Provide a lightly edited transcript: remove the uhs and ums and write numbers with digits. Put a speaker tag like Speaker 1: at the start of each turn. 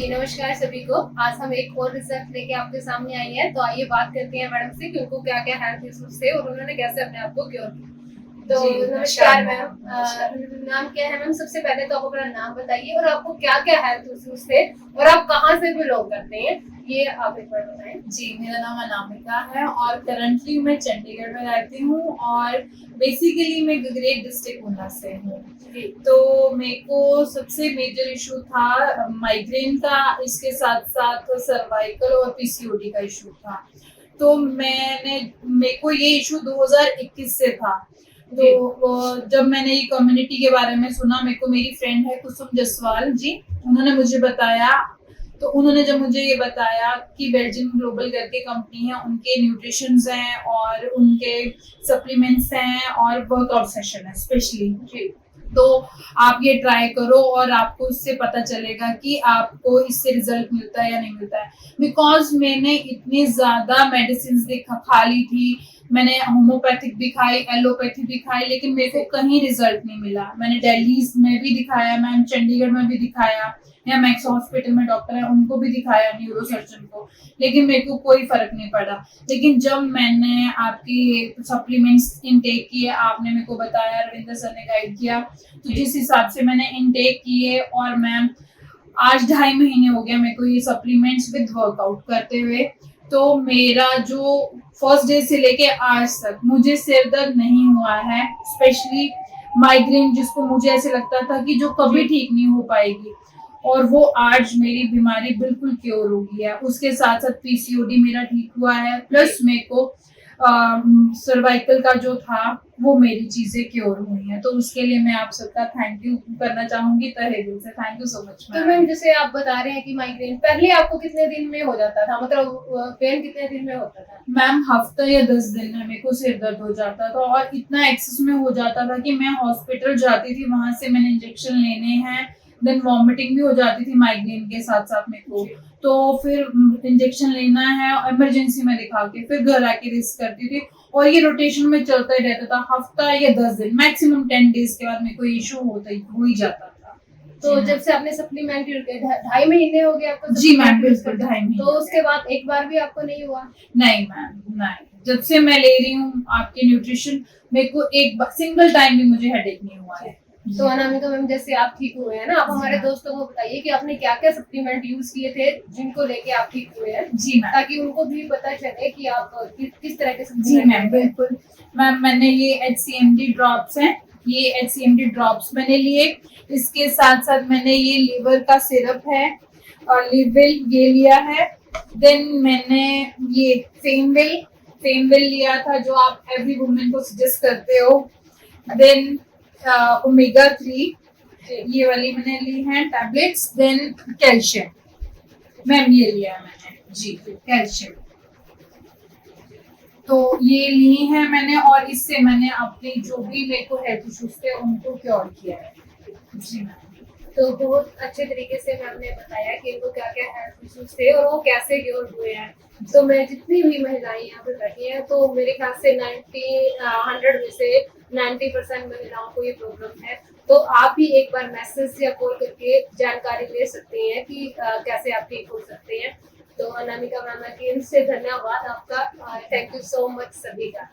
Speaker 1: जी नमस्कार सभी को। आज हम एक और रिसर्च लेके आपके सामने आई है, तो आइए बात करते हैं मैडम से कि उनको क्या क्या हेल्थ इश्यूज थे और उन्होंने कैसे अपने आप को क्योर किया। तो
Speaker 2: जी,
Speaker 1: नमस्कार
Speaker 2: मैम।
Speaker 1: मैम, नाम क्या है मैम? सबसे पहले तो आप अपना नाम बताइए और आपको क्या क्या हेल्थ इश्यूज थे और आप कहाँ से बिलोंग करते हैं, ये आप एक बार बताएं।
Speaker 2: जी, मेरा नाम अनामिका है और करंटली मैं चंडीगढ़ में रहती हूँ और बेसिकली मैं ग्रेट डिस्ट्रिक्ट ऊना से हूँ। तो मेरे को सबसे मेजर इशू था माइग्रेन का, इसके साथ साथ सर्वाइकल और पीसीओडी का इशू था। तो मेरे को ये इशू 2021 से था। तो जब मैंने ये कम्युनिटी के बारे में सुना, मेरे को मेरी फ्रेंड है कुसुम जसवाल जी, उन्होंने मुझे बताया। तो उन्होंने जब मुझे ये बताया कि बेल्जियम ग्लोबल करके कंपनी है, उनके न्यूट्रिशंस हैं और उनके सप्लीमेंट्स हैं और वर्कआउट सेशन है स्पेशली, तो आप ये ट्राई करो और आपको इससे पता चलेगा कि आपको इससे रिजल्ट मिलता है या नहीं मिलता है। बिकॉज मैंने इतनी ज्यादा मेडिसिन खा ली थी, मैंने होम्योपैथिक भी खाई, एलोपैथी भी खाई, लेकिन मेरे को कहीं रिजल्ट नहीं मिला। मैंने दिल्ली में भी दिखाया, मैम चंडीगढ़ में भी दिखाया, या मैक्स हॉस्पिटल में डॉक्टर है उनको भी दिखाया, न्यूरो सर्जन को, लेकिन मेरे को कोई फर्क नहीं पड़ा। लेकिन जब मैंने आपकी सप्लीमेंट्स इनटेक किए, आपने मेरे को बताया, रविंद्र सर ने गाइड किया, तो जिस हिसाब से मैंने इनटेक किए, और मैम आज 2.5 महीने हो गया मेरे को ये सप्लीमेंट्स विद वर्कआउट करते हुए, तो मेरा जो फर्स्ट डे से लेके आज तक मुझे सिर दर्द नहीं हुआ है। स्पेशली माइग्रेन, जिसको मुझे ऐसे लगता था कि जो कभी ठीक नहीं हो पाएगी, और वो आज मेरी बीमारी बिल्कुल क्योर हो गई है। उसके साथ साथ पीसीओडी मेरा ठीक हुआ है, प्लस मेरे को सर्वाइकल का जो था वो मेरी चीजें क्योर हुई हैं। तो उसके लिए मैं आप सबका थैंक यू करना चाहूंगी, तहे दिल से थैंक यू सो मच।
Speaker 1: तो मैम जैसे आप बता रहे हैं कि माइग्रेन पहले आपको कितने दिन में हो जाता था, मतलब पेन कितने दिन में होता था?
Speaker 2: मैम हफ्ता या 10 दिन में मेरे को सिर दर्द हो जाता था, और इतना एक्सेस में हो जाता था कि मैं हॉस्पिटल जाती थी, वहां से मैंने इंजेक्शन लेने हैं, देन वॉमिटिंग भी हो जाती थी माइग्रेन के साथ साथ मेरे को। तो फिर इंजेक्शन लेना है, इमरजेंसी में दिखा के फिर घर आके रेस्ट करती थी, और ये रोटेशन में चलता ही रहता था। हफ्ता या 10 दिन, मैक्सिमम 10 डेज के बाद मेरे को इशू हो ही जाता था।
Speaker 1: तो जब से आपने सप्लीमेंट 2.5 महीने हो गए आपको?
Speaker 2: जी मैम, बिल्कुल 2.5 महीने।
Speaker 1: तो उसके बाद एक बार भी आपको नहीं हुआ?
Speaker 2: नहीं मैम, नहीं, जब से मैं ले रही हूँ आपके न्यूट्रिशन, मेरे को एक सिंगल टाइम भी मुझे हेडेक नहीं हुआ है।
Speaker 1: तो अनामिका मैम, जैसे आप ठीक हुए हैं ना, आप हमारे दोस्तों को बताइए कि आपने क्या क्या सप्लीमेंट यूज किए थे जिनको लेके आप ठीक हुए हैं।
Speaker 2: जी मैम,
Speaker 1: ताकि उनको भी पता चले कि आप किस तरह के
Speaker 2: जी मैम, बिल्कुल मैम। मैंने ये HCMD ड्रॉप्स हैं, ये HCMD ड्रॉप्स मैंने लिए। इसके साथ साथ मैंने ये लीवर का सिरप है और लिविल ये लिया है। देन मैंने ये फेमविल लिया था, जो आप एवरी वुमेन को सजेस्ट करते हो। देन ओमेगा 3 ये वाली मैंने ली है टैबलेट्स। देन कैल्शियम मैम ये लिया है मैंने, जी कैल्शियम, तो ये ली है मैंने, और इससे मैंने अपने जो भी मेरे को हेल्थ इश्यूज थे उनको क्योर किया है। जी मैम।
Speaker 1: तो बहुत अच्छे तरीके से मैम ने बताया कि इनको क्या क्या हेल्थ इश्यूज थे और वो कैसे क्योर हुए हैं। तो मैं जितनी भी महिलाएं यहाँ पे बैठी हैं, तो मेरे ख्याल से 100 में से 90% महिलाओं को ये प्रॉब्लम है। तो आप भी एक बार मैसेज या कॉल करके जानकारी ले सकते हैं कि कैसे आप ठीक हो सकते हैं। तो अनामिका मैम के से धन्यवाद आपका, थैंक यू सो मच सभी का।